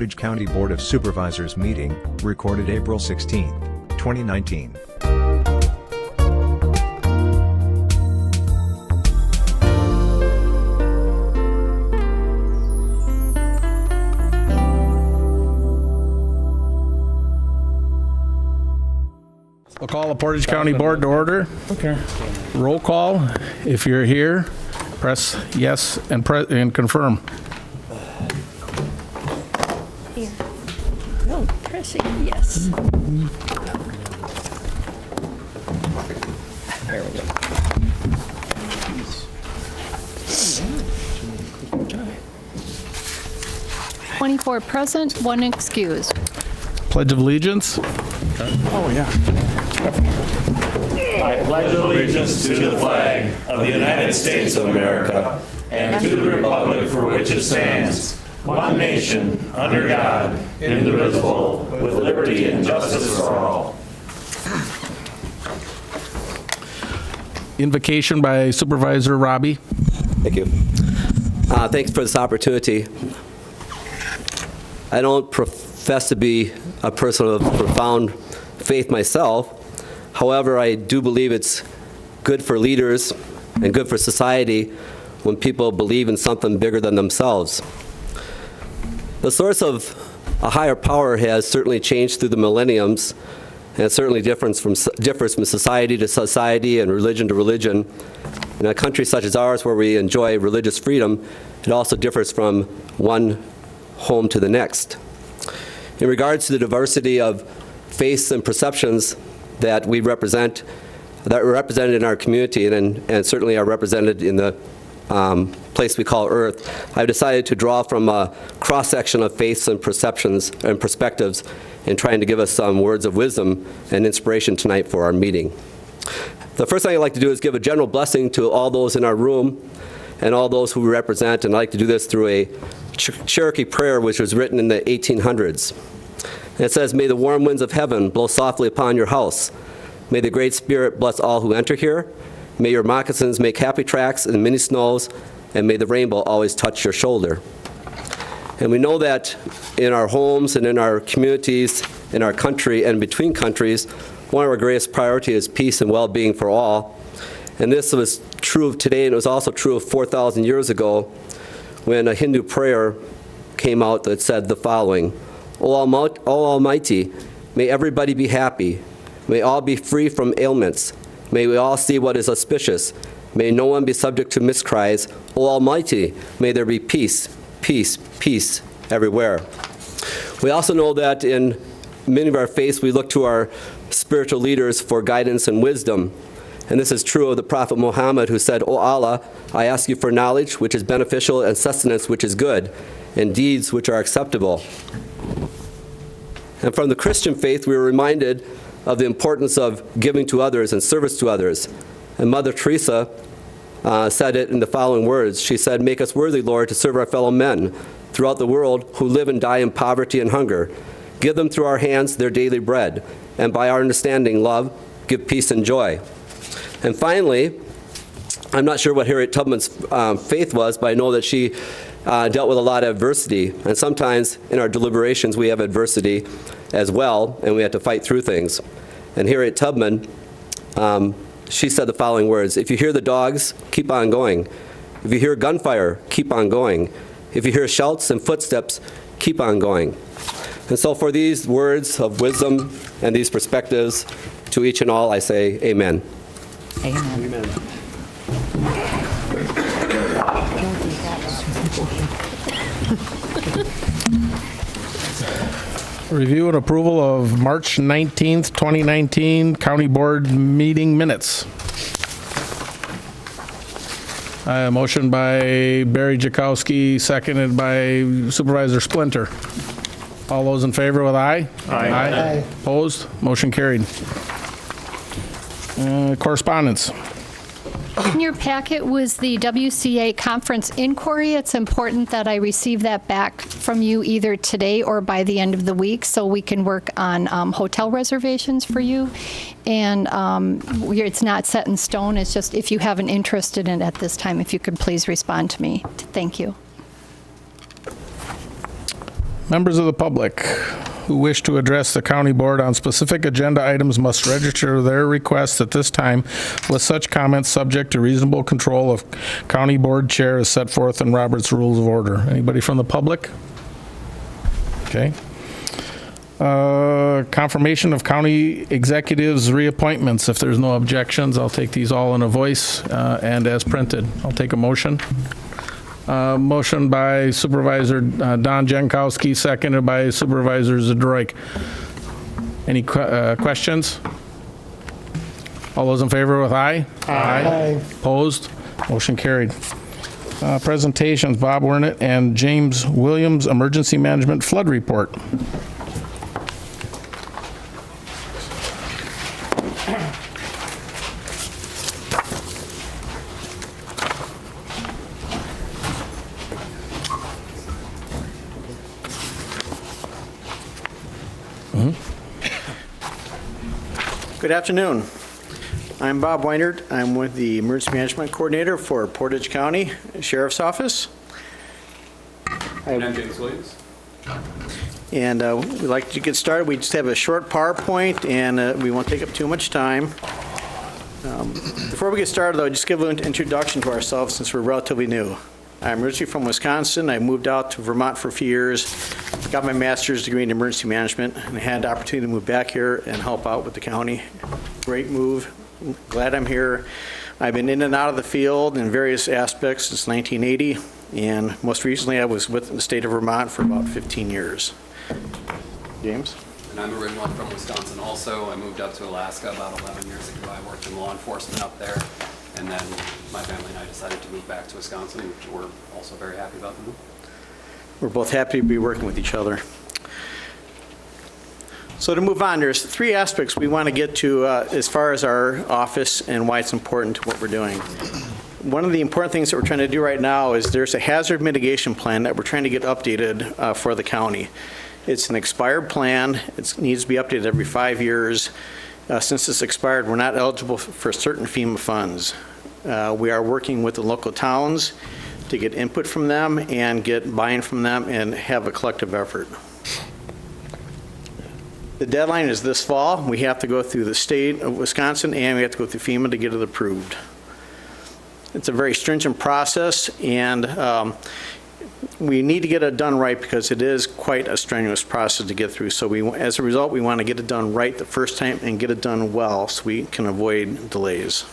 Portage County Board of Supervisors meeting, recorded April 16, 2019. We'll call the Portage County Board to order. Okay. Roll call. If you're here, press yes and confirm. Here. No, pressing yes. There we go. 24 present, 1 excused. Pledge of Allegiance. I pledge allegiance to the flag of the United States of America and to the republic for which it stands, one nation, under God, indivisible, with liberty and justice for all. Invocation by Supervisor Robbie. Thank you. Thanks for this opportunity. I don't profess to be a person of profound faith myself. However, I do believe it's good for leaders and good for society when people believe in something bigger than themselves. The source of a higher power has certainly changed through the millenniums, and it certainly differs from society to society and religion to religion. In a country such as ours, where we enjoy religious freedom, it also differs from one home to the next. In regards to the diversity of faiths and perceptions that we represent, that are represented in our community and certainly are represented in the place we call Earth, I've decided to draw from a cross-section of faiths and perceptions and perspectives in trying to give us some words of wisdom and inspiration tonight for our meeting. The first thing I'd like to do is give a general blessing to all those in our room and all those who we represent, and I'd like to do this through a Cherokee prayer which was written in the 1800s. And it says, "May the warm winds of heaven blow softly upon your house. May the Great Spirit bless all who enter here. May your moccasins make happy tracks in many snows, and may the rainbow always touch your shoulder." And we know that in our homes and in our communities, in our country and between countries, one of our greatest priorities is peace and well-being for all. And this was true of today, and it was also true of 4,000 years ago when a Hindu prayer came out that said the following: O Almighty, may everybody be happy. May all be free from ailments. May we all see what is auspicious. May no one be subject to miscries. O Almighty, may there be peace, peace, peace everywhere. We also know that in many of our faiths, we look to our spiritual leaders for guidance and wisdom. And this is true of the Prophet Muhammad, who said, "O Allah, I ask you for knowledge which is beneficial and sustenance which is good, and deeds which are acceptable." And from the Christian faith, we are reminded of the importance of giving to others and service to others. And Mother Teresa said it in the following words. She said, "Make us worthy, Lord, to serve our fellow men throughout the world who live and die in poverty and hunger. Give them through our hands their daily bread, and by our understanding, love, give peace and joy." And finally, I'm not sure what Harriet Tubman's faith was, but I know that she dealt with a lot of adversity. And sometimes in our deliberations, we have adversity as well, and we have to fight through things. And Harriet Tubman, she said the following words: "If you hear the dogs, keep on going. If you hear gunfire, keep on going. If you hear shouts and footsteps, keep on going." And so for these words of wisdom and these perspectives, to each and all, I say amen. Amen. Amen. Review and approval of March 19th, 2019 County Board meeting minutes. Motion by Barry Jakowski, seconded by Supervisor Splinter. All those in favor with aye? Aye. Opposed? Motion carried. Correspondence. In your packet was the WCA conference inquiry. It's important that I receive that back from you either today or by the end of the week so we can work on hotel reservations for you. And it's not set in stone. It's just if you have an interest in it at this time, if you could please respond to me. Thank you. Members of the public who wish to address the county board on specific agenda items must register their requests at this time with such comments subject to reasonable control of county board chair as set forth in Robert's Rules of Order. Anybody from the public? Okay. Confirmation of county executives' reappointments. If there's no objections, I'll take these all in a voice and as printed. I'll take a motion. Motion by Supervisor Don Jankowski, seconded by Supervisor Zadroik. Any questions? All those in favor with aye? Aye. Opposed? Motion carried. Presentations, Bob Wernick and James Williams, Emergency Management Flood Report. Good afternoon. I'm Bob Weinert. I'm with the Emergency Management Coordinator for Portage County Sheriff's Office. And I'm James Williams. And we'd like to get started. We just have a short PowerPoint, and we won't take up too much time. Before we get started, though, just give an introduction to ourselves since we're relatively new. I'm originally from Wisconsin. I moved out to Vermont for a few years, got my master's degree in emergency management, and I had the opportunity to move back here and help out with the county. Great move. Glad I'm here. I've been in and out of the field in various aspects since 1980, and most recently I was with the state of Vermont for about 15 years. James? And I'm originally from Wisconsin also. I moved up to Alaska about 11 years ago. I worked in law enforcement up there. And then my family and I decided to move back to Wisconsin, which we're also very happy about the move. We're both happy to be working with each other. So to move on, there's three aspects we want to get to as far as our office and why it's important to what we're doing. One of the important things that we're trying to do right now is there's a hazard mitigation plan that we're trying to get updated for the county. It's an expired plan. It needs to be updated every 5 years. Since it's expired, we're not eligible for certain FEMA funds. We are working with the local towns to get input from them and get buy-in from them and have a collective effort. The deadline is this fall. We have to go through the state of Wisconsin and we have to go through FEMA to get it approved. It's a very stringent process, and we need to get it done right because it is quite a strenuous process to get through. So as a result, we want to get it done right the first time and get it done well so we can avoid delays.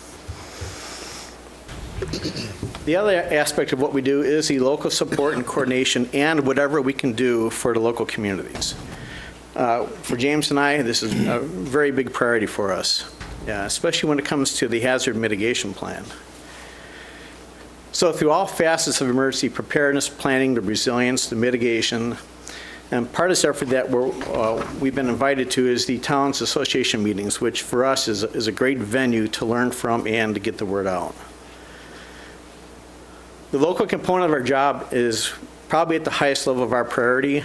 The other aspect of what we do is the local support and coordination and whatever we can do for the local communities. For James and I, this is a very big priority for us, especially when it comes to the hazard mitigation plan. So through all facets of emergency preparedness, planning, the resilience, the mitigation, and part of this effort that we've been invited to is the Towns Association meetings, which for us is a great venue to learn from and to get the word out. The local component of our job is probably at the highest level of our priority,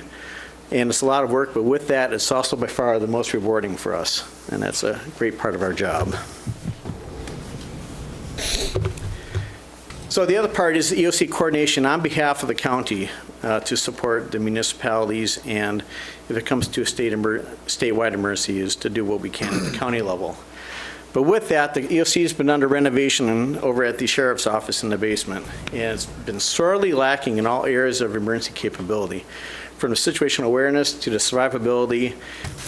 and it's a lot of work, but with that, it's also by far the most rewarding for us, and that's a great part of our job. So the other part is the EOC coordination on behalf of the county to support the municipalities, and if it comes to a statewide emergency, is to do what we can at the county level. But with that, the EOC has been under renovation over at the Sheriff's Office in the basement, and it's been sorely lacking in all areas of emergency capability, from the situational awareness to the survivability,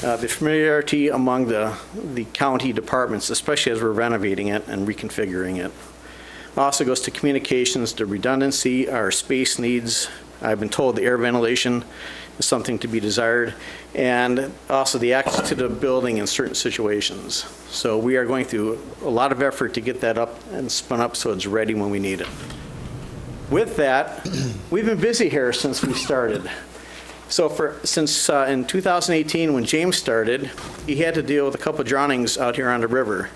the familiarity among the county departments, especially as we're renovating it and reconfiguring it. Also goes to communications, the redundancy, our space needs. I've been told the air ventilation is something to be desired, and also the access to the building in certain situations. So we are going through a lot of effort to get that up and spun up so it's ready when we need it. With that, we've been busy here since we started. So since in 2018, when James started, he had to deal with a couple of drownings out here on the river.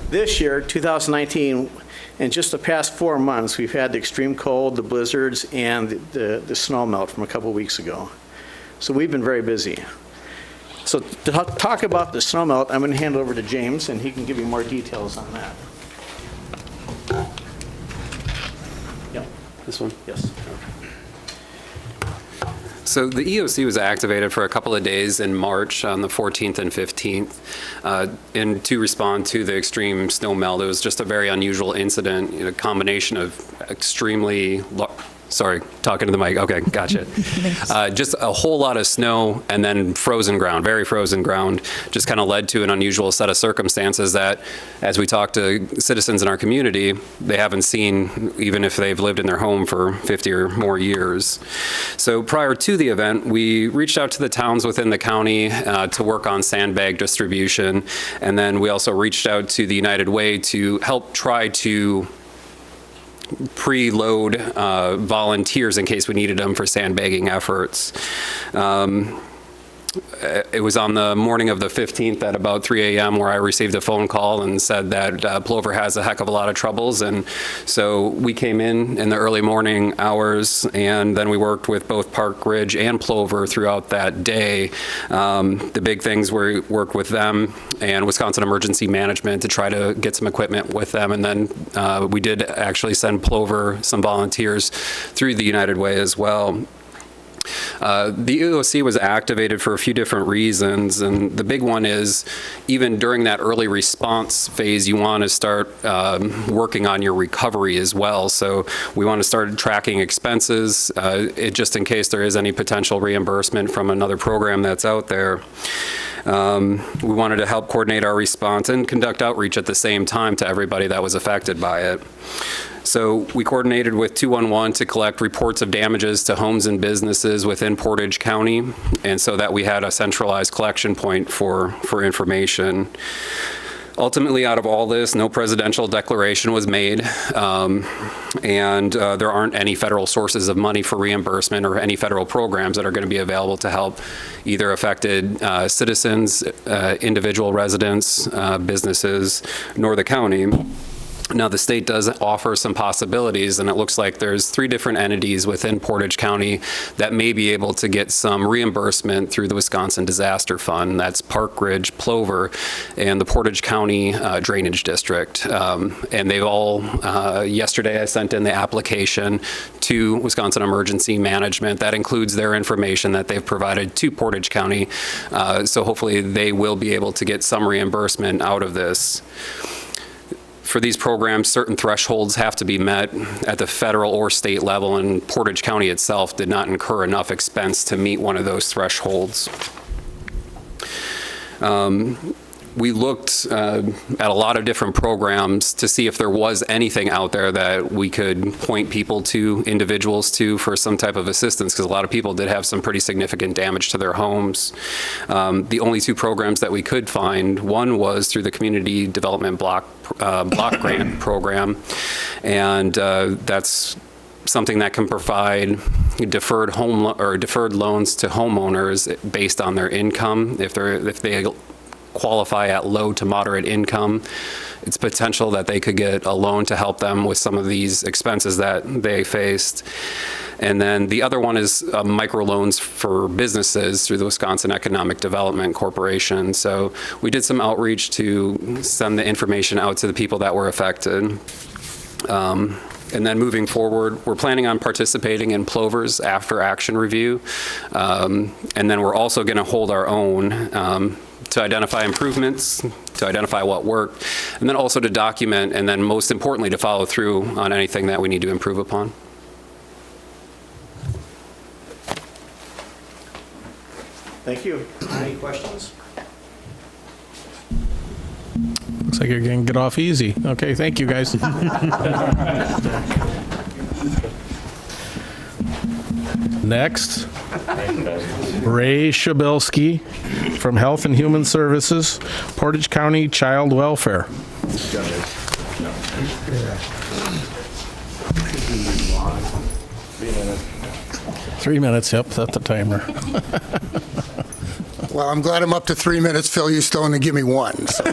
This year, 2019, in just the past 4 months, we've had the extreme cold, the blizzards, and the snow melt from a couple weeks ago. So we've been very busy. So to talk about the snow melt, I'm going to hand it over to James, and he can give you more details on that. This one? Yes. So the EOC was activated for a couple of days in March on the 14th and 15th, and to respond to the extreme snow melt. It was just a very unusual incident, a combination of extremely sorry, talking to the mic. Okay, gotcha. Just a whole lot of snow and then frozen ground, very frozen ground, just kind of led to an unusual set of circumstances that, as we talk to citizens in our community, they haven't seen, even if they've lived in their home for 50 or more years. So prior to the event, we reached out to the towns within the county to work on sandbag distribution, and then we also reached out to the United Way to help try to preload volunteers in case we needed them for sandbagging efforts. It was on the morning of the 15th at about 3 a.m. where I received a phone call and said that Plover has a heck of a lot of troubles. And so we came in the early morning hours, and then we worked with both Park Ridge and Plover throughout that day. The big things were work with them and Wisconsin Emergency Management to try to get some equipment with them. And then we did actually send Plover some volunteers through the United Way as well. The EOC was activated for a few different reasons, and the big one is even during that early response phase, you want to start working on your recovery as well. So we want to start tracking expenses, just in case there is any potential reimbursement from another program that's out there. We wanted to help coordinate our response and conduct outreach at the same time to everybody that was affected by it. So we coordinated with 211 to collect reports of damages to homes and businesses within Portage County, and so that we had a centralized collection point for information. Ultimately, out of all this, no presidential declaration was made, and there aren't any federal sources of money for reimbursement or any federal programs that are going to be available to help either affected citizens, individual residents, businesses, nor the county. Now, the state does offer some possibilities, and it looks like there's 3 different entities within Portage County that may be able to get some reimbursement through the Wisconsin Disaster Fund. That's Park Ridge, Plover, and the Portage County Drainage District. And they've all, yesterday I sent in the application to Wisconsin Emergency Management. That includes their information that they've provided to Portage County. So hopefully they will be able to get some reimbursement out of this. For these programs, certain thresholds have to be met at the federal or state level, and Portage County itself did not incur enough expense to meet one of those thresholds. We looked at a lot of different programs to see if there was anything out there that we could point people to, individuals to, for some type of assistance, because a lot of people did have some pretty significant damage to their homes. The only 2 programs that we could find, one was through the Community Development Block Grant Program, and that's something that can provide deferred loans to homeowners based on their income. If they qualify at low to moderate income, it's potential that they could get a loan to help them with some of these expenses that they faced. And then the other one is microloans for businesses through the Wisconsin Economic Development Corporation. So we did some outreach to send the information out to the people that were affected. And then moving forward, we're planning on participating in Plover's after action review. And then we're also going to hold our own to identify improvements, to identify what worked, and then also to document, and then most importantly, to follow through on anything that we need to improve upon. Thank you. Any questions? Looks like you're going to get off easy. Okay, thank you, guys. Next, Ray Shabilsky from Health and Human Services, Portage County Child Welfare. 3 minutes, yep, set the timer. Well, I'm glad I'm up to 3 minutes. Phil, you still only give me 1. So.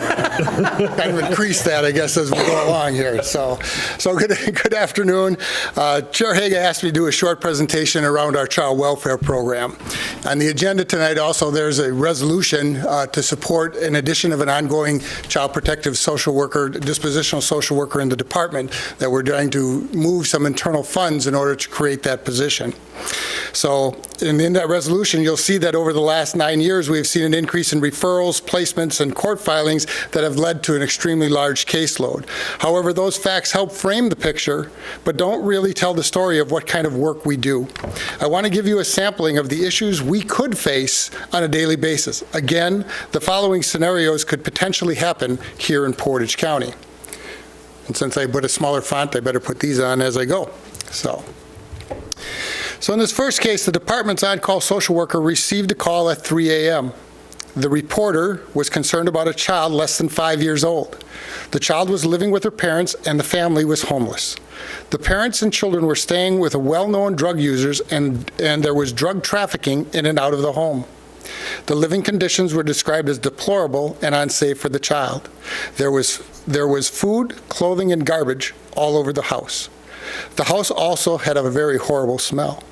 kind of increase that, I guess, as we go along here. So good afternoon. Chair Haga asked me to do a short presentation around our child welfare program. On the agenda tonight also, there's a resolution to support an addition of an ongoing child protective social worker, dispositional social worker in the department, that we're trying to move some internal funds in order to create that position. So in that resolution, you'll see that over the last 9 years, we've seen an increase in referrals, placements, and court filings that have led to an extremely large caseload. However, those facts help frame the picture, but don't really tell the story of what kind of work we do. I want to give you a sampling of the issues we could face on a daily basis. Again, the following scenarios could potentially happen here in Portage County. And since I put a smaller font, I better put these on as I go. So in this first case, the department's on-call social worker received a call at 3 a.m. The reporter was concerned about a child less than 5 years old. The child was living with her parents and the family was homeless. The parents and children were staying with well-known drug users and there was drug trafficking in and out of the home. The living conditions were described as deplorable and unsafe for the child. There was food, clothing, and garbage all over the house. The house also had a very horrible smell.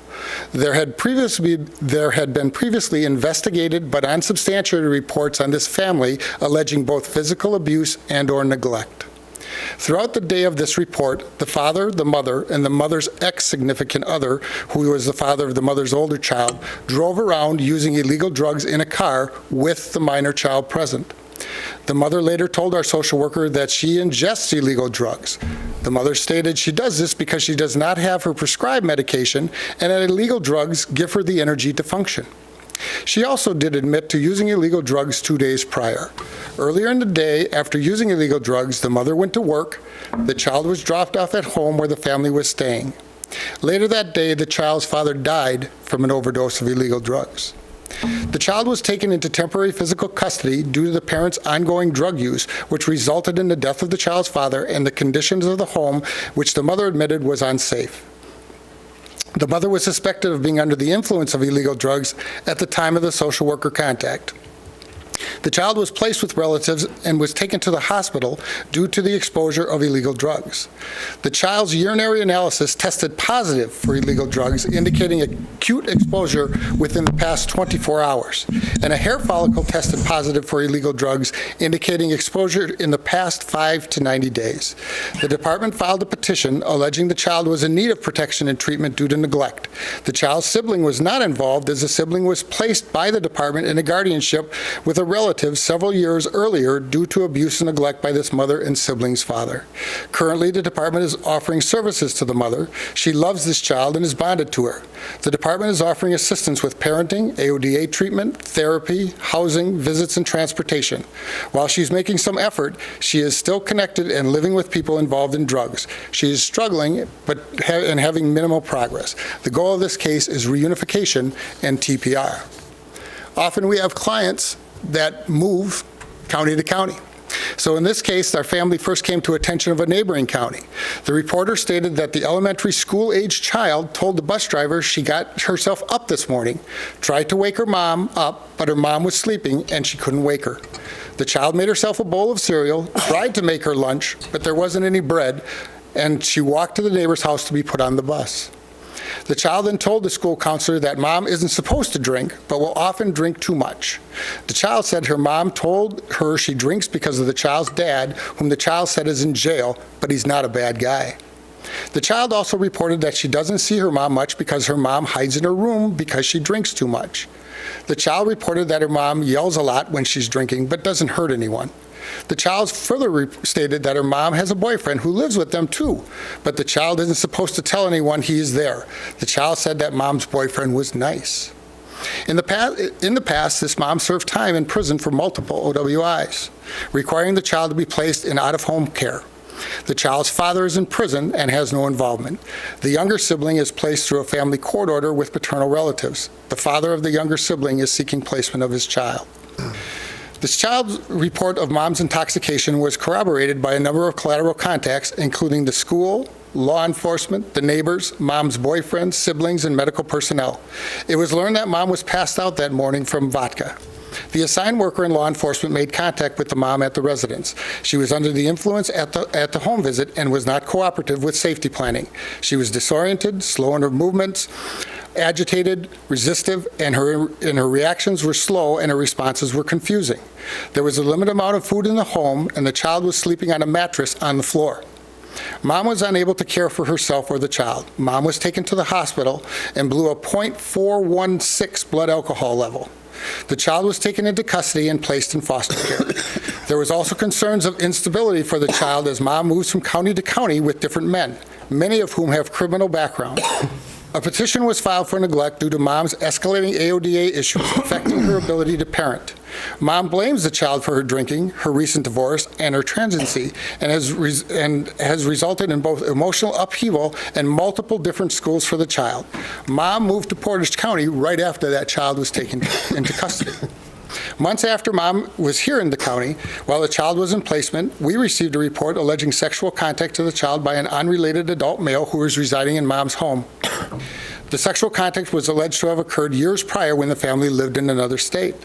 There had been previously investigated but unsubstantiated reports on this family alleging both physical abuse and/or neglect. Throughout the day of this report, the father, the mother, and the mother's ex-significant other, who was the father of the mother's older child, drove around using illegal drugs in a car with the minor child present. The mother later told our social worker that she ingests illegal drugs. The mother stated she does this because she does not have her prescribed medication and that illegal drugs give her the energy to function. She also did admit to using illegal drugs 2 days prior. Earlier in the day, after using illegal drugs, the mother went to work. The child was dropped off at home where the family was staying. Later that day, the child's father died from an overdose of illegal drugs. The child was taken into temporary physical custody due to the parents' ongoing drug use, which resulted in the death of the child's father and the conditions of the home, which the mother admitted was unsafe. The mother was suspected of being under the influence of illegal drugs at the time of the social worker contact. The child was placed with relatives and was taken to the hospital due to the exposure of illegal drugs. The child's urinary analysis tested positive for illegal drugs, indicating acute exposure within the past 24 hours, and a hair follicle tested positive for illegal drugs, indicating exposure in the past 5 to 90 days. The department filed a petition alleging the child was in need of protection and treatment due to neglect. The child's sibling was not involved, as the sibling was placed by the department in a guardianship with a relative several years earlier due to abuse and neglect by this mother and sibling's father. Currently, the department is offering services to the mother. She loves this child and is bonded to her. The department is offering assistance with parenting, AODA treatment, therapy, housing, visits, and transportation. While she's making some effort, she is still connected and living with people involved in drugs. She is struggling and having minimal progress. The goal of this case is reunification and TPR. Often we have clients that move county to county. So in this case, our family first came to attention of a neighboring county. The reporter stated that the elementary school-aged child told the bus driver she got herself up this morning, tried to wake her mom up, but her mom was sleeping and she couldn't wake her. The child made herself a bowl of cereal, tried to make her lunch, but there wasn't any bread, and she walked to the neighbor's house to be put on the bus. The child then told the school counselor that mom isn't supposed to drink, but will often drink too much. The child said her mom told her she drinks because of the child's dad, whom the child said is in jail, but he's not a bad guy. The child also reported that she doesn't see her mom much because her mom hides in her room because she drinks too much. The child reported that her mom yells a lot when she's drinking, but doesn't hurt anyone. The child further stated that her mom has a boyfriend who lives with them too, but the child isn't supposed to tell anyone he is there. The child said that mom's boyfriend was nice. In the past, this mom served time in prison for multiple OWIs, requiring the child to be placed in out-of-home care. The child's father is in prison and has no involvement. The younger sibling is placed through a family court order with paternal relatives. The father of the younger sibling is seeking placement of his child. This child's report of mom's intoxication was corroborated by a number of collateral contacts, including the school, law enforcement, the neighbors, mom's boyfriend, siblings, and medical personnel. It was learned that mom was passed out that morning from vodka. The assigned worker and law enforcement made contact with the mom at the residence. She was under the influence at the home visit and was not cooperative with safety planning. She was disoriented, slow in her movements, agitated, resistive, and her reactions were slow and her responses were confusing. There was a limited amount of food in the home, and the child was sleeping on a mattress on the floor. Mom was unable to care for herself or the child. Mom was taken to the hospital and blew a .416 blood alcohol level. The child was taken into custody and placed in foster care. There was also concerns of instability for the child as mom moves from county to county with different men, many of whom have criminal backgrounds. A petition was filed for neglect due to mom's escalating AODA issues affecting her ability to parent. Mom blames the child for her drinking, her recent divorce, and her transiency, and has resulted in both emotional upheaval and multiple different schools for the child. Mom moved to Portage County right after that child was taken into custody. Months after mom was here in the county, while the child was in placement, we received a report alleging sexual contact to the child by an unrelated adult male who was residing in mom's home. The sexual contact was alleged to have occurred years prior when the family lived in another state.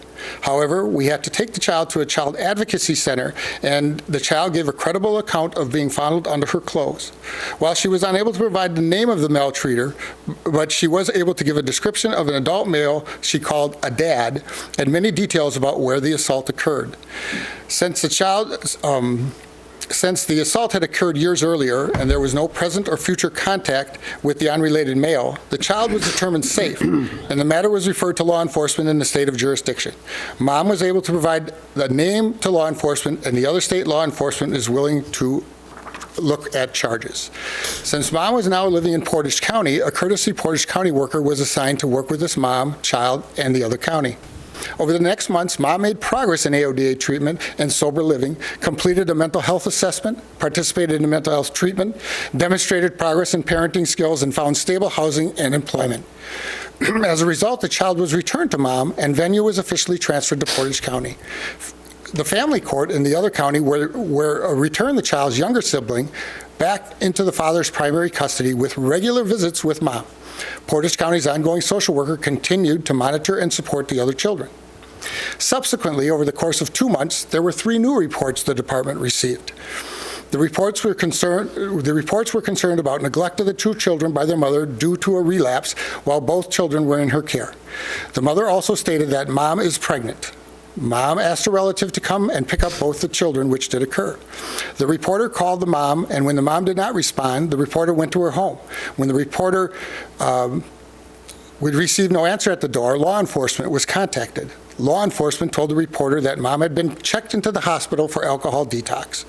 However, we had to take the child to a child advocacy center, and the child gave a credible account of being fondled under her clothes. While she was unable to provide the name of the maltreater, but she was able to give a description of an adult male she called a dad and many details about where the assault occurred. Since the assault had occurred years earlier and there was no present or future contact with the unrelated male, the child was determined safe, and the matter was referred to law enforcement in the state of jurisdiction. Mom was able to provide the name to law enforcement, and the other state law enforcement is willing to look at charges. Since mom was now living in Portage County, a courtesy Portage County worker was assigned to work with this mom, child, and the other county. Over the next months, mom made progress in AODA treatment and sober living, completed a mental health assessment, participated in mental health treatment, demonstrated progress in parenting skills, and found stable housing and employment. As a result, the child was returned to mom, and venue was officially transferred to Portage County. The family court in the other county returned the child's younger sibling back into the father's primary custody with regular visits with mom. Portage County's ongoing social worker continued to monitor and support the other children. Subsequently, over the course of 2 months, there were 3 new reports the department received. The reports were concerned about neglect of the 2 children by their mother due to a relapse while both children were in her care. The mother also stated that mom is pregnant. Mom asked a relative to come and pick up both the children, which did occur. The reporter called the mom, and when the mom did not respond, the reporter went to her home. When the reporter would receive no answer at the door, law enforcement was contacted. Law enforcement told the reporter that mom had been checked into the hospital for alcohol detox.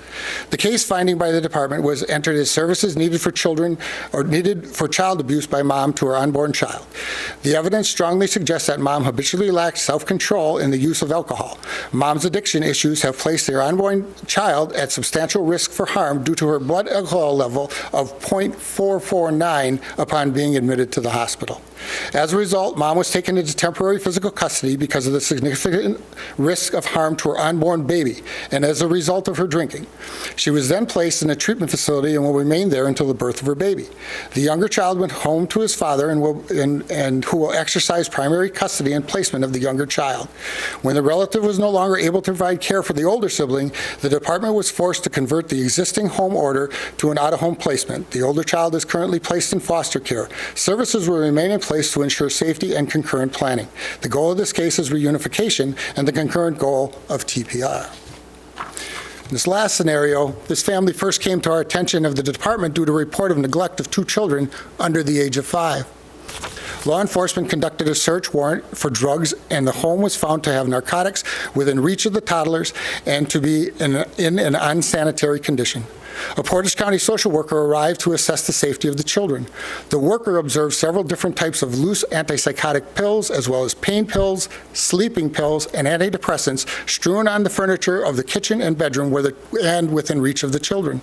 The case finding by the department was entered as services needed for children or needed for child abuse by mom to her unborn child. The evidence strongly suggests that mom habitually lacked self-control in the use of alcohol. Mom's addiction issues have placed their unborn child at substantial risk for harm due to her blood alcohol level of .449 upon being admitted to the hospital. As a result, mom was taken into temporary physical custody because of the significant risk of harm to her unborn baby, and as a result of her drinking. She was then placed in a treatment facility and will remain there until the birth of her baby. The younger child went home to his father and who will exercise primary custody and placement of the younger child. When the relative was no longer able to provide care for the older sibling, the department was forced to convert the existing home order to an out-of-home placement. The older child is currently placed in foster care. Services will remain in place to ensure safety and concurrent planning. The goal of this case is reunification and the concurrent goal of TPR. In this last scenario, this family first came to our attention of the department due to a report of neglect of 2 children under the age of 5. Law enforcement conducted a search warrant for drugs, and the home was found to have narcotics within reach of the toddlers and to be in an unsanitary condition. A Portage County social worker arrived to assess the safety of the children. The worker observed several different types of loose antipsychotic pills, as well as pain pills, sleeping pills, and antidepressants strewn on the furniture of the kitchen and bedroom and within reach of the children.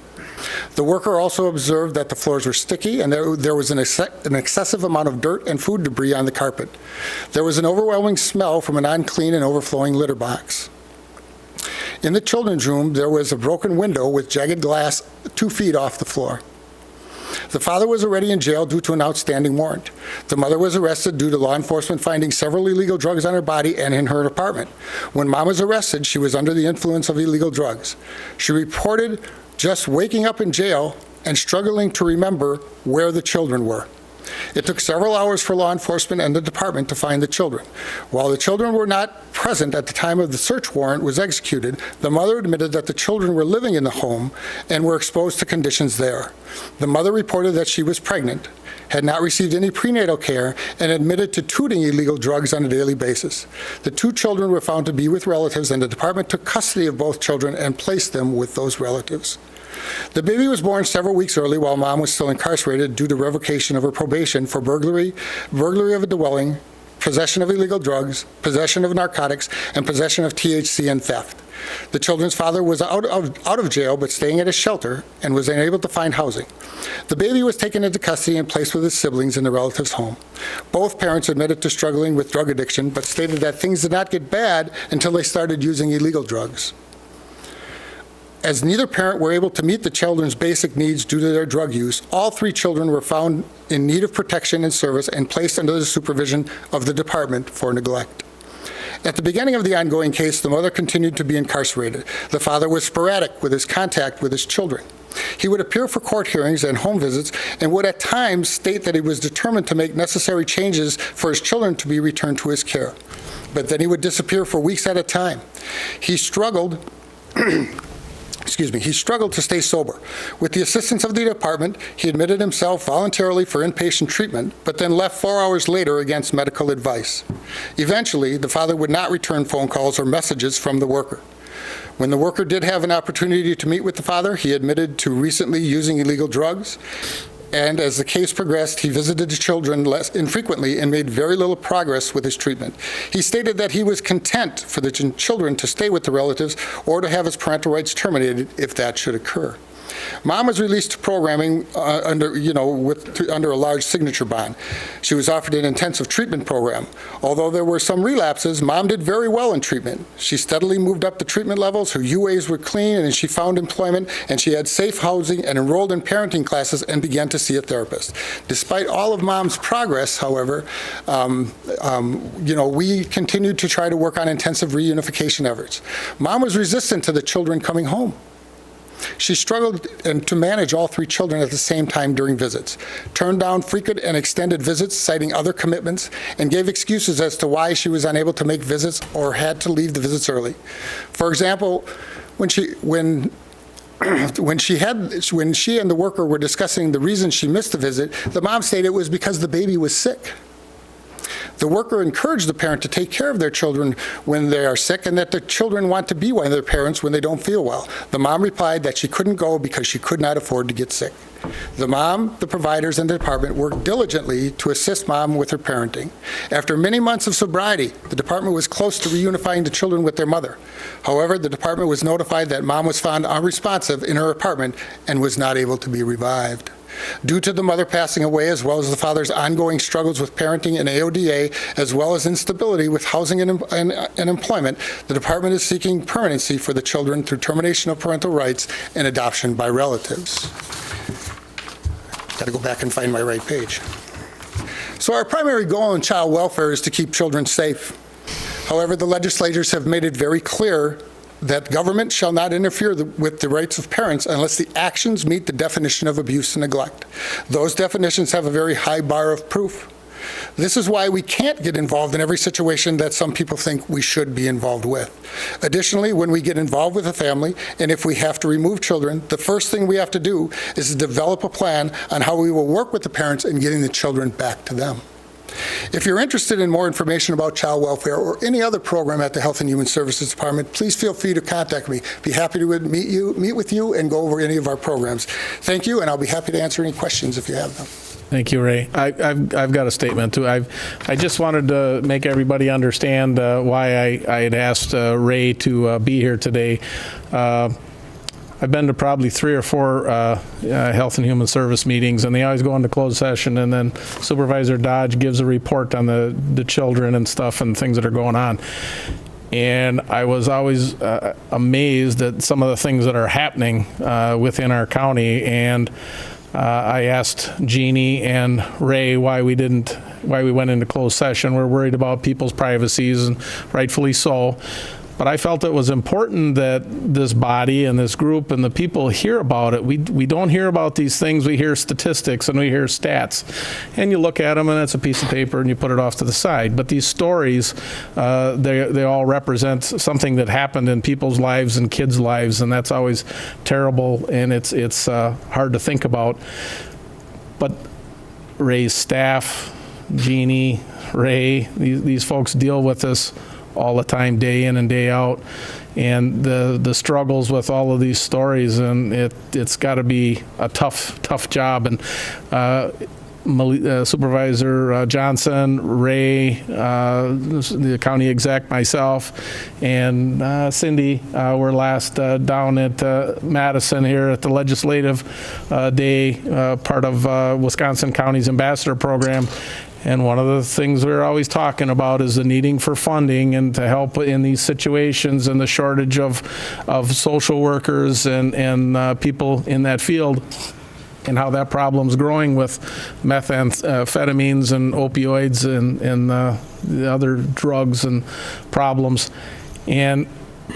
The worker also observed that the floors were sticky and there was an excessive amount of dirt and food debris on the carpet. There was an overwhelming smell from an unclean and overflowing litter box. In the children's room, there was a broken window with jagged glass 2 feet off the floor. The father was already in jail due to an outstanding warrant. The mother was arrested due to law enforcement finding several illegal drugs on her body and in her apartment. When Mom was arrested, she was under the influence of illegal drugs. She reported just waking up in jail and struggling to remember where the children were. It took several hours for law enforcement and the department to find the children. While the children were not present at the time of the search warrant was executed, the mother admitted that the children were living in the home and were exposed to conditions there. The mother reported that she was pregnant, had not received any prenatal care, and admitted to tooting illegal drugs on a daily basis. The 2 children were found to be with relatives, and the department took custody of both children and placed them with those relatives. The baby was born several weeks early while Mom was still incarcerated due to revocation of her probation for burglary of a dwelling, possession of illegal drugs, possession of narcotics, and possession of THC and theft. The children's father was out of jail but staying at a shelter and was unable to find housing. The baby was taken into custody and placed with his siblings in the relative's home. Both parents admitted to struggling with drug addiction but stated that things did not get bad until they started using illegal drugs. As neither parent were able to meet the children's basic needs due to their drug use, all 3 children were found in need of protection and service and placed under the supervision of the department for neglect. At the beginning of the ongoing case, the mother continued to be incarcerated. The father was sporadic with his contact with his children. He would appear for court hearings and home visits and would at times state that he was determined to make necessary changes for his children to be returned to his care. But then he would disappear for weeks at a time. He struggled to stay sober. With the assistance of the department, he admitted himself voluntarily for inpatient treatment, but then left 4 hours later against medical advice. Eventually, the father would not return phone calls or messages from the worker. When the worker did have an opportunity to meet with the father, he admitted to recently using illegal drugs. And as the case progressed, he visited the children less infrequently and made very little progress with his treatment. He stated that he was content for the children to stay with the relatives or to have his parental rights terminated if that should occur. Mom was released to programming under a large signature bond. She was offered an intensive treatment program. Although there were some relapses, Mom did very well in treatment. She steadily moved up the treatment levels, her UAs were clean, and she found employment, and she had safe housing and enrolled in parenting classes and began to see a therapist. Despite all of Mom's progress, however, we continued to try to work on intensive reunification efforts. Mom was resistant to the children coming home. She struggled to manage all 3 children at the same time during visits, turned down frequent and extended visits, citing other commitments, and gave excuses as to why she was unable to make visits or had to leave the visits early. For example, when she and the worker were discussing the reason she missed the visit, the mom stated it was because the baby was sick. The worker encouraged the parent to take care of their children when they are sick and that the children want to be with their parents when they don't feel well. The mom replied that she couldn't go because she could not afford to get sick. The mom, the providers, and the department worked diligently to assist Mom with her parenting. After many months of sobriety, the department was close to reunifying the children with their mother. However, the department was notified that Mom was found unresponsive in her apartment and was not able to be revived. Due to the mother passing away, as well as the father's ongoing struggles with parenting and AODA, as well as instability with housing and employment, the department is seeking permanency for the children through termination of parental rights and adoption by relatives. Got to go back and find my right page. So our primary goal in child welfare is to keep children safe. However, the legislators have made it very clear that government shall not interfere with the rights of parents unless the actions meet the definition of abuse and neglect. Those definitions have a very high bar of proof. This is why we can't get involved in every situation that some people think we should be involved with. Additionally, when we get involved with a family, and if we have to remove children, the first thing we have to do is to develop a plan on how we will work with the parents in getting the children back to them. If you're interested in more information about child welfare or any other program at the Health and Human Services Department, please feel free to contact me. Be happy to meet with you and go over any of our programs. Thank you, and I'll be happy to answer any questions if you have them. Thank you, Ray. I've got a statement too. I just wanted to make everybody understand why I had asked Ray to be here today. I've been to probably 3 or 4 Health and Human Service meetings, and they always go into closed session, and then Supervisor Dodge gives a report on the children and stuff and things that are going on. And I was always amazed at some of the things that are happening within our county. And I asked Jeannie and Ray why we went into closed session. We're worried about people's privacies, and rightfully so. But I felt it was important that this body and this group and the people hear about it. We don't hear about these things. We hear statistics and we hear stats. And you look at them and it's a piece of paper and you put it off to the side. But these stories, they all represent something that happened in people's lives and kids' lives, and that's always terrible, and it's hard to think about. But Ray's staff, Jeannie, Ray, these folks deal with this all the time, day in and day out, and the struggles with all of these stories, and it's got to be a tough job. And Supervisor Johnson, Ray, the county exec, myself, and Cindy were last down at Madison here at the legislative day, part of Wisconsin County's ambassador program. And one of the things we're always talking about is the needing for funding and to help in these situations, and the shortage of social workers and people in that field, and how that problem's growing with methamphetamines and opioids and the other drugs and problems. And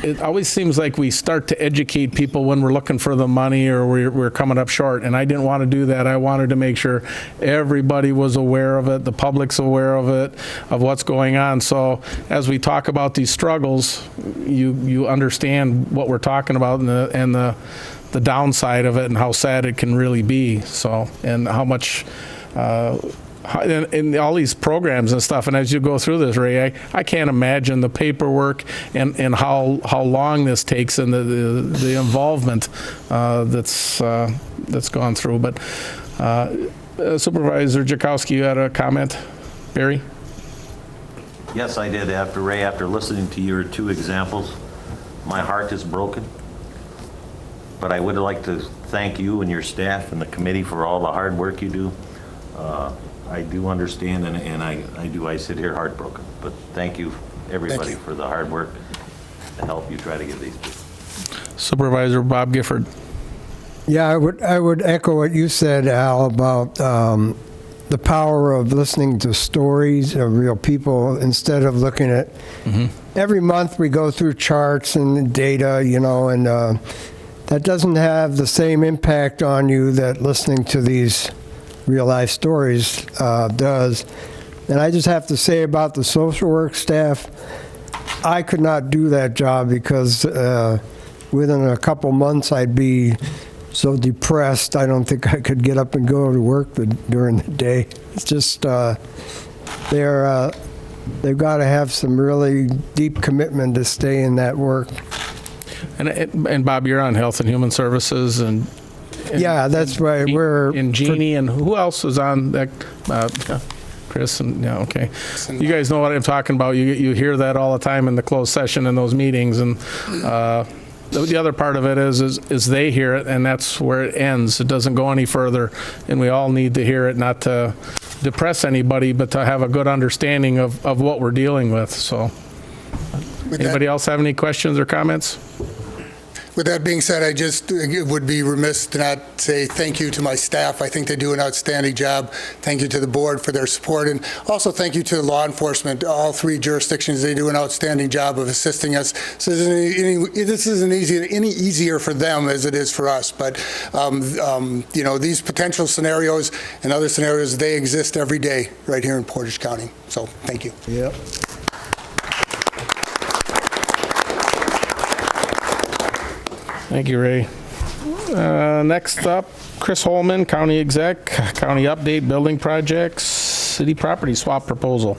it always seems like we start to educate people when we're looking for the money or we're coming up short, and I didn't want to do that. I wanted to make sure everybody was aware of it, the public's aware of it, of what's going on. So as we talk about these struggles, you understand what we're talking about and the downside of it and how sad it can really be. So, and how much in all these programs and stuff, and as you go through this, Ray, I can't imagine the paperwork and how long this takes, and the involvement that's gone through. But Supervisor Jakowski, you had a comment? Barry? Yes, I did. Ray, after listening to your two examples, my heart is broken. But I would like to thank you and your staff and the committee for all the hard work you do. I do understand, and I sit here heartbroken. But thank you, everybody, for the hard work to help you try to get these people. Supervisor Bob Gifford. Yeah, I would echo what you said, Al, about the power of listening to stories of real people instead of looking at. Every month we go through charts and data, and that doesn't have the same impact on you that listening to these real-life stories does. And I just have to say about the social work staff, I could not do that job because within a couple months I'd be so depressed I don't think I could get up and go to work during the day. It's just they've got to have some really deep commitment to stay in that work. And Bob, you're on Health and Human Services, and yeah, that's right. And Jeannie, and who else is on that? Chris, and yeah, okay. You guys know what I'm talking about. You hear that all the time in the closed session in those meetings, and the other part of it is they hear it, and that's where it ends. It doesn't go any further, and we all need to hear it, not to depress anybody, but to have a good understanding of what we're dealing with. So, anybody else have any questions or comments? With that being said, I just would be remiss to not say thank you to my staff. I think they do an outstanding job. Thank you to the board for their support, and also thank you to law enforcement. All three jurisdictions, they do an outstanding job of assisting us. So this isn't any easier for them as it is for us. But these potential scenarios and other scenarios, they exist every day right here in Portage County. So thank you. Yep. Thank you, Ray. Next up, Chris Holman, County Exec, County Update, Building Projects, City Property Swap Proposal.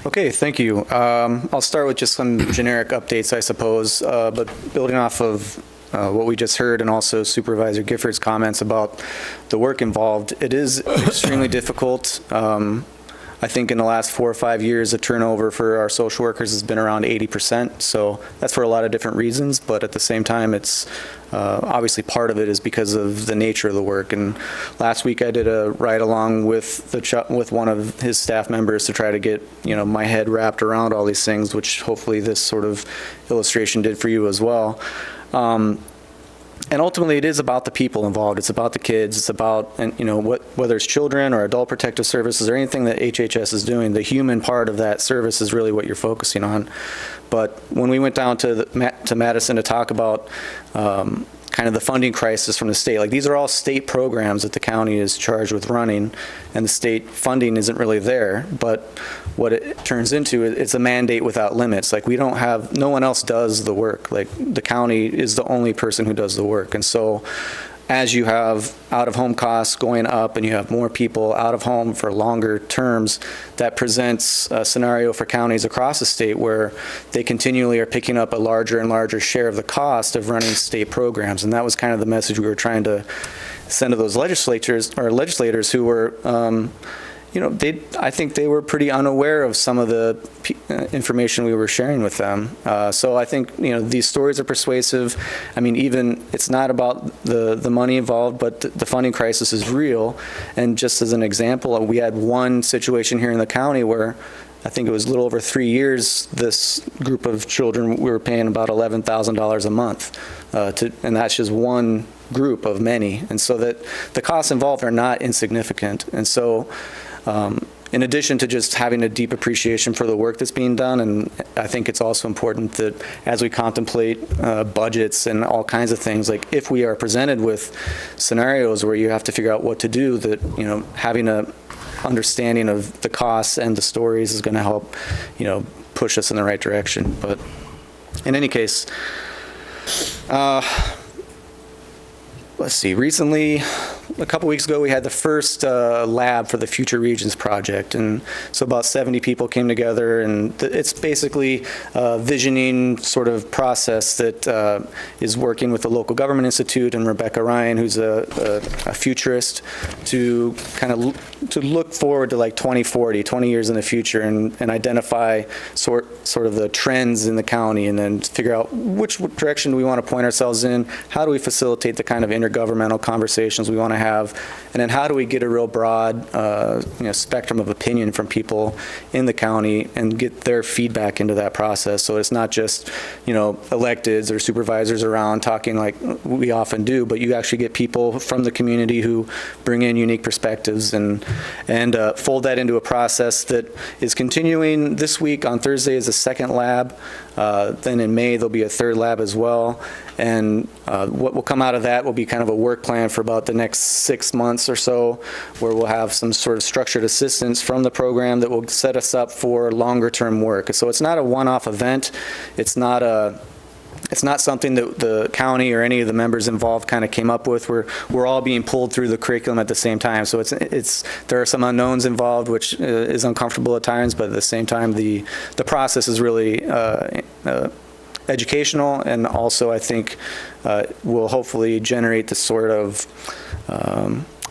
Okay, thank you. I'll start with just some generic updates, I suppose, but building off of what we just heard, and also Supervisor Gifford's comments about the work involved, it is extremely difficult. I think in the last 4 or 5 years, the turnover for our social workers has been around 80%. So that's for a lot of different reasons, but at the same time, it's obviously part of it is because of the nature of the work. And last week, I did a ride along with one of his staff members to try to get my head wrapped around all these things, which hopefully this sort of illustration did for you as well. And ultimately, it is about the people involved. It's about the kids. It's about, and whether it's children or adult protective services or anything that HHS is doing, the human part of that service is really what you're focusing on. But when we went down to Madison to talk about kind of the funding crisis from the state, like these are all state programs that the county is charged with running, and the state funding isn't really there. But what it turns into, it's a mandate without limits. Like no one else does the work. Like the county is the only person who does the work. And so as you have out-of-home costs going up and you have more people out of home for longer terms, that presents a scenario for counties across the state where they continually are picking up a larger and larger share of the cost of running state programs. And that was kind of the message we were trying to send to those legislators who were, I think they were pretty unaware of some of the information we were sharing with them. So I think, these stories are persuasive. I mean, even it's not about the money involved, but the funding crisis is real. And just as an example, we had one situation here in the county where I think it was a little over 3 years, this group of children, we were paying about $11,000 a month. And that's just one group of many. And so that the costs involved are not insignificant. And so in addition to just having a deep appreciation for the work that's being done, and I think it's also important that as we contemplate budgets and all kinds of things, like if we are presented with scenarios where you have to figure out what to do, that having a understanding of the costs and the stories is going to help push us in the right direction. But in any case, let's see, recently, a couple weeks ago, we had the first lab for the Future Regions project, and so about 70 people came together, and it's basically a visioning sort of process that is working with the Local Government Institute and Rebecca Ryan, who's a futurist, to kind of to look forward to like 2040, 20 years in the future, and identify sort of the trends in the county, and then figure out which direction do we want to point ourselves in, how do we facilitate the kind of intergovernmental conversations we want to have, and then how do we get a real broad spectrum of opinion from people in the county and get their feedback into that process, so it's not just electeds or supervisors around talking like we often do, but you actually get people from the community who bring in unique perspectives and fold that into a process that is continuing. This week on Thursday is the second lab. Then in May there'll be a third lab as well, and what will come out of that will be kind of a work plan for about the next 6 months or so, where we'll have some sort of structured assistance from the program that will set us up for longer term work. So it's not a one-off event. It's not something that the county or any of the members involved kind of came up with. We're all being pulled through the curriculum at the same time. So there are some unknowns involved, which is uncomfortable at times, but at the same time, the process is really educational, and also I think will hopefully generate the sort of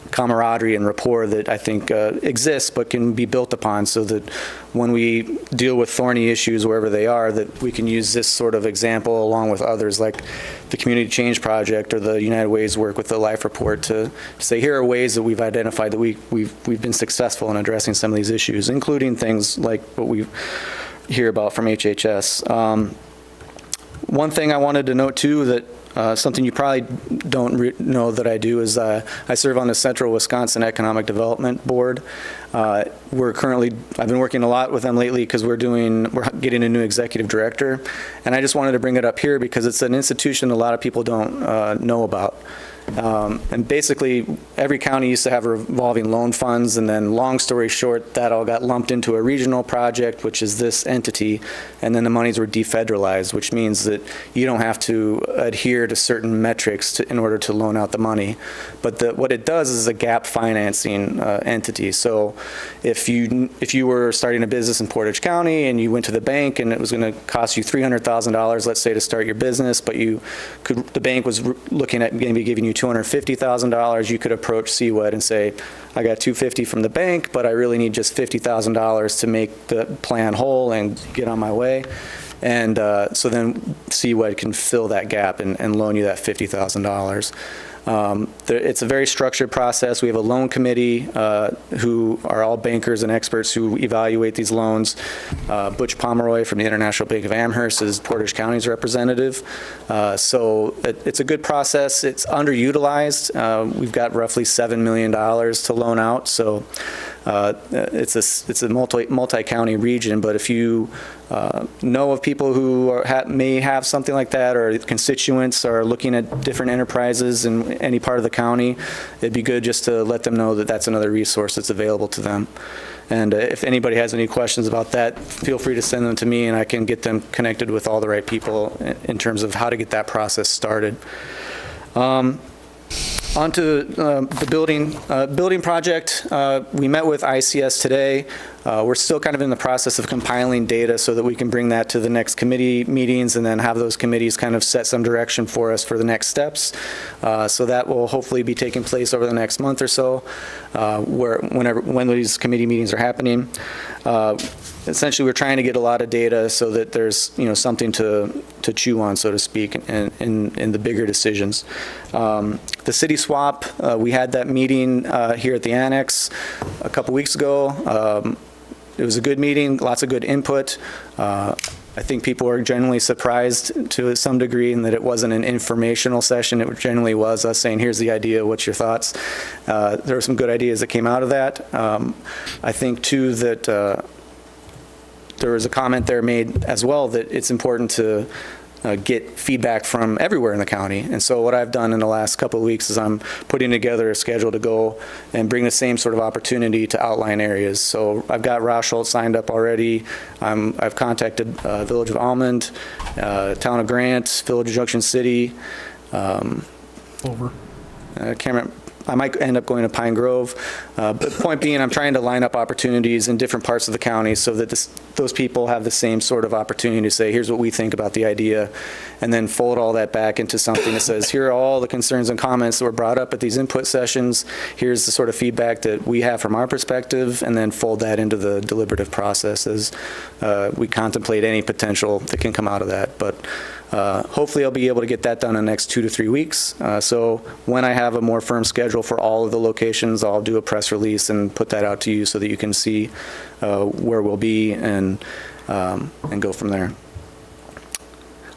camaraderie and rapport that I think exists but can be built upon, so that when we deal with thorny issues wherever they are, that we can use this sort of example along with others like the Community Change Project or the United Way's work with the Life Report to say here are ways that we've identified that we've been successful in addressing some of these issues, including things like what we hear about from HHS. One thing I wanted to note too, that something you probably don't know that I do, is I serve on the Central Wisconsin Economic Development Board. I've been working a lot with them lately because we're getting a new executive director, and I just wanted to bring it up here because it's an institution a lot of people don't know about. And basically, every county used to have revolving loan funds, and then long story short, that all got lumped into a regional project, which is this entity, and then the monies were defederalized, which means that you don't have to adhere to certain metrics in order to loan out the money. But what it does is a gap financing entity. So if you were starting a business in Portage County and you went to the bank and it was going to cost you $300,000, let's say, to start your business, but the bank was looking at maybe giving you $250,000, you could approach CWED and say, I got $250,000 from the bank, but I really need just $50,000 to make the plan whole and get on my way. And so then CWED can fill that gap and loan you that $50,000. It's a very structured process. We have a loan committee who are all bankers and experts who evaluate these loans. Butch Pomeroy from the International Bank of Amherst is Portage County's representative. So it's a good process. It's underutilized. We've got roughly $7 million to loan out. So it's a multi-county region, but if you know of people who may have something like that, or constituents are looking at different enterprises in any part of the county, it'd be good just to let them know that that's another resource that's available to them. And if anybody has any questions about that, feel free to send them to me, and I can get them connected with all the right people in terms of how to get that process started. On to the building project. We met with ICS today. We're still kind of in the process of compiling data so that we can bring that to the next committee meetings and then have those committees kind of set some direction for us for the next steps. So that will hopefully be taking place over the next month or so, when these committee meetings are happening. Essentially, we're trying to get a lot of data so that there's something to chew on, so to speak, in the bigger decisions. The city swap, we had that meeting here at the annex a couple weeks ago. It was a good meeting, lots of good input. I think people are generally surprised to some degree in that it wasn't an informational session. It generally was us saying, here's the idea, what's your thoughts? There were some good ideas that came out of that. I think, too, that there was a comment there made as well that it's important to get feedback from everywhere in the county. And so what I've done in the last couple of weeks is I'm putting together a schedule to go and bring the same sort of opportunity to outline areas. So I've got Rauschholt signed up already. I've contacted Village of Almond, Town of Grant, Village of Junction City. I might end up going to Pine Grove. But the point being, I'm trying to line up opportunities in different parts of the county so that those people have the same sort of opportunity to say, here's what we think about the idea, and then fold all that back into something that says, here are all the concerns and comments that were brought up at these input sessions. Here's the sort of feedback that we have from our perspective, and then fold that into the deliberative process as we contemplate any potential that can come out of that. But hopefully I'll be able to get that done in the next 2 to 3 weeks. So when I have a more firm schedule for all of the locations, I'll do a press release and put that out to you so that you can see where we'll be and go from there.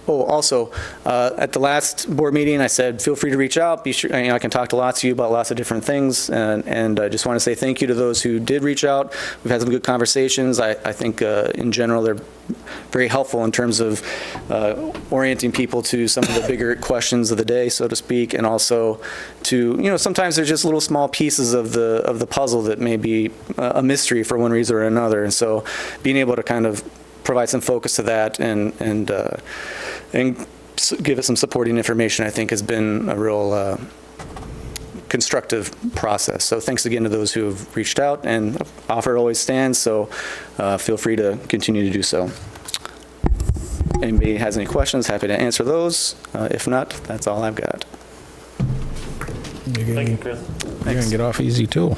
Oh, also, at the last board meeting, I said, feel free to reach out. Be sure, I can talk to lots of you about lots of different things, and I just want to say thank you to those who did reach out. We've had some good conversations. I think, in general, they're very helpful in terms of orienting people to some of the bigger questions of the day, so to speak, and also to, sometimes there's just little small pieces of the puzzle that may be a mystery for one reason or another, and so being able to kind of provide some focus to that and give it some supporting information, I think, has been a real constructive process. So thanks again to those who have reached out, and offer always stands, so feel free to continue to do so. Anybody has any questions, happy to answer those. If not, that's all I've got. Thank you, Chris. You're going to get off easy, too.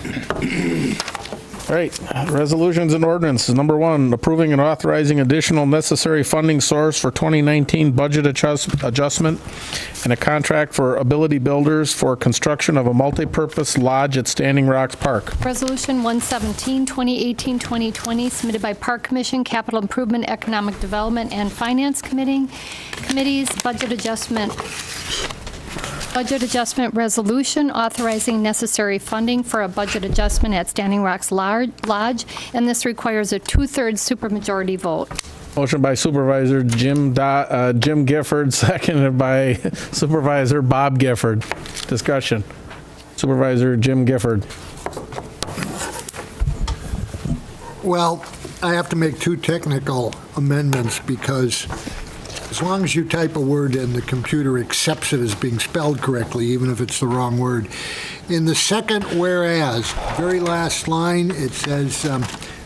All right, resolutions and ordinances. Number 1, approving and authorizing additional necessary funding source for 2019 budget adjustment and a contract for Ability Builders for construction of a multi-purpose lodge at Standing Rocks Park. Resolution 117, 2018-2020, submitted by Park Commission, Capital Improvement, Economic Development, and Finance Committees. Budget adjustment resolution authorizing necessary funding for a budget adjustment at Standing Rocks Lodge, and this requires a 2/3 supermajority vote. Motion by Supervisor Jim Gifford, seconded by Supervisor Bob Gifford. Discussion. Supervisor Jim Gifford. Well, I have to make 2 technical amendments because as long as you type a word in, the computer accepts it as being spelled correctly, even if it's the wrong word. In the second whereas, very last line, it says,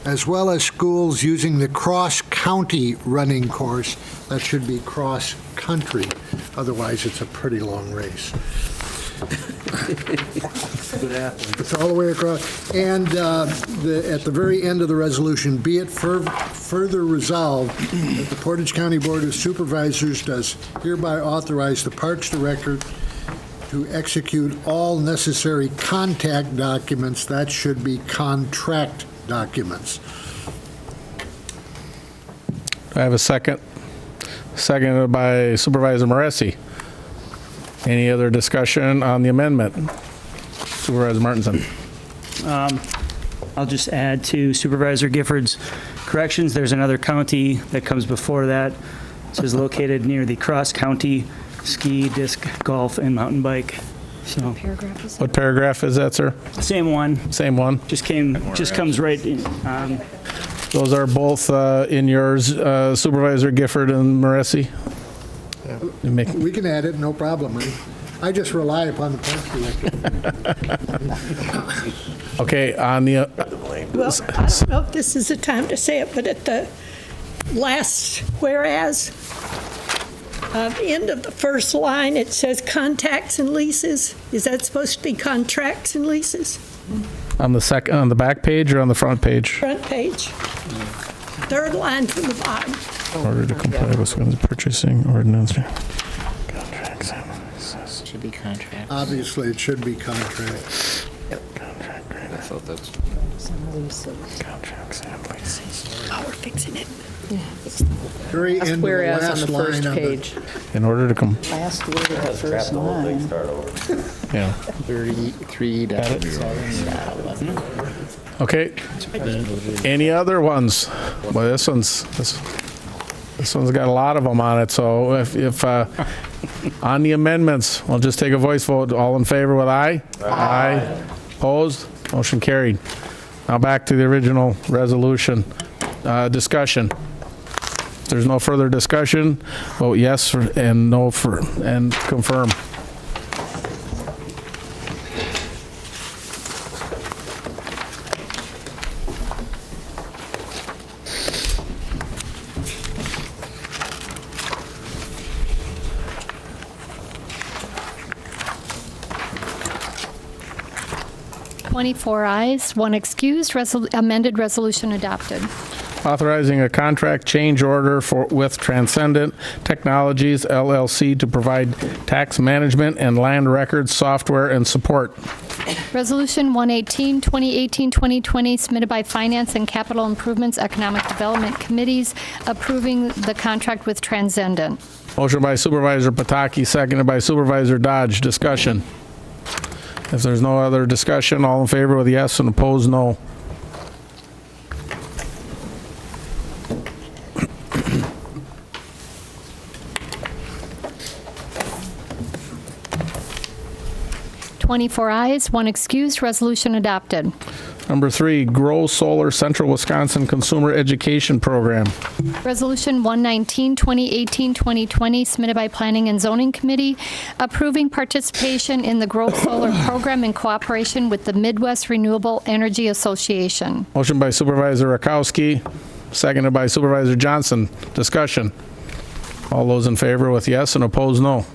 as well as schools using the cross-county running course. That should be cross-country. Otherwise, it's a pretty long race. It's all the way across. And at the very end of the resolution, be it further resolved that the Portage County Board of Supervisors does hereby authorize the Parks Director to execute all necessary contact documents. That should be contract documents. I have a second. Seconded by Supervisor Moresi. Any other discussion on the amendment? Supervisor Martinson. I'll just add to Supervisor Gifford's corrections. There's another county that comes before that. This is located near the cross-county ski, disc golf, and mountain bike. So, Paragraph is What paragraph is that, sir? same one. Same one. Just comes right in. Those are both in yours, Supervisor Gifford and Moresi? We can add it, no problem. I just rely upon the park director. Okay, on the, Well, I don't know if this is the time to say it, but at the last whereas, end of the first line, it says contacts and leases. Is that supposed to be contracts and leases? on the back page or on the front page? Front page. Third line from the bottom. In order to comply with Wisconsin purchasing ordinance. Should be contract. Obviously, it should be contract. I thought that's. Contracts and leases. Oh, we're fixing it. Very end of the Whereas on last the first line page. In order to Last word of the first line. yeah. 33.7. Okay. Any other ones? Well, this one's got a lot of them on it, so if on the amendments, we'll just take a voice vote. All in favor with aye? Aye. Opposed? Motion carried. Now back to the original resolution. Discussion. If there's no further discussion, vote yes and no and confirm. Twenty-four ayes, 1 excused, amended resolution adopted. Authorizing a contract change order with Transcendent Technologies LLC to provide tax management and land records software and support. Resolution 118, 2018-2020, submitted by Finance and Capital Improvements Economic Development Committees, approving the contract with Transcendent. Motion by Supervisor Pataki, seconded by Supervisor Dodge. Discussion. If there's no other discussion, all in favor with yes and opposed no. Twenty-four ayes, 1 excused, resolution adopted. Number 3, Grow Solar Central Wisconsin Consumer Education Program. Resolution 119, 2018-2020, submitted by Planning and Zoning Committee, approving participation in the Grow Solar Program in cooperation with the Midwest Renewable Energy Association. Motion by Supervisor Rakowski, seconded by Supervisor Johnson. Discussion. All those in favor with yes and opposed no.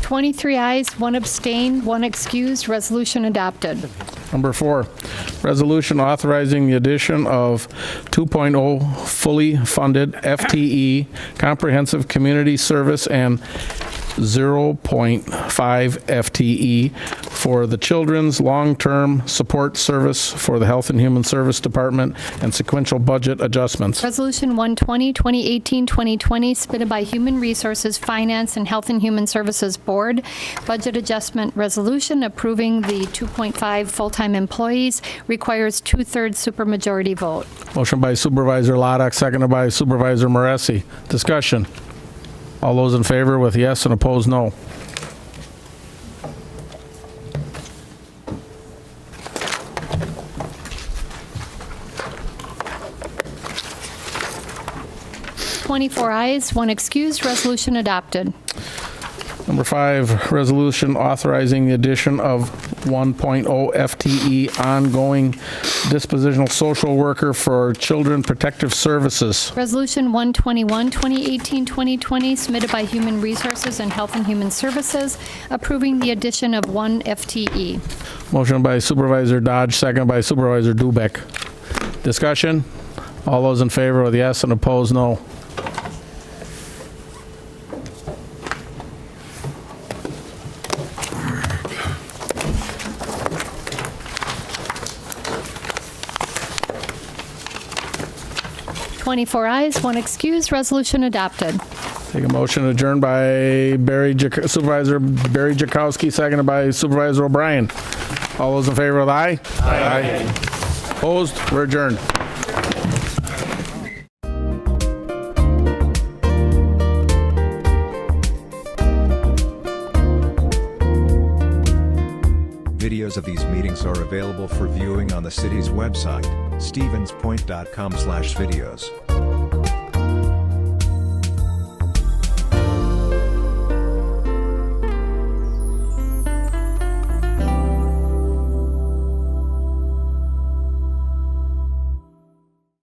Twenty-three ayes, 1 abstain, 1 excused, resolution adopted. Number 4, resolution authorizing the addition of 2.0 fully funded FTE comprehensive community service and 0.5 FTE for the Children's Long-Term Support Service for the Health and Human Service Department and sequential budget adjustments. Resolution 120, 2018-2020, submitted by Human Resources, Finance, and Health and Human Services Board. Budget adjustment resolution approving the 2.5 full-time employees requires 2/3 supermajority vote. Motion by Supervisor Laddock, seconded by Supervisor Moresi. Discussion. All those in favor with yes and opposed no. Twenty-four ayes, 1 excused, resolution adopted. Number 5, resolution authorizing the addition of 1.0 FTE ongoing dispositional social worker for Children Protective Services. Resolution 121, 2018-2020, submitted by Human Resources and Health and Human Services, approving the addition of 1 FTE. Motion by Supervisor Dodge, second by Supervisor Dubek. Discussion? All those in favor with yes and opposed, no. Twenty-four ayes, 1 excused, resolution adopted. Take a motion adjourned by Supervisor Barry Jakowski, seconded by Supervisor O'Brien. All those in favor with aye? Aye. Opposed? We're adjourned. Videos of these meetings are available for viewing on the city's website, stevenspoint.com/videos.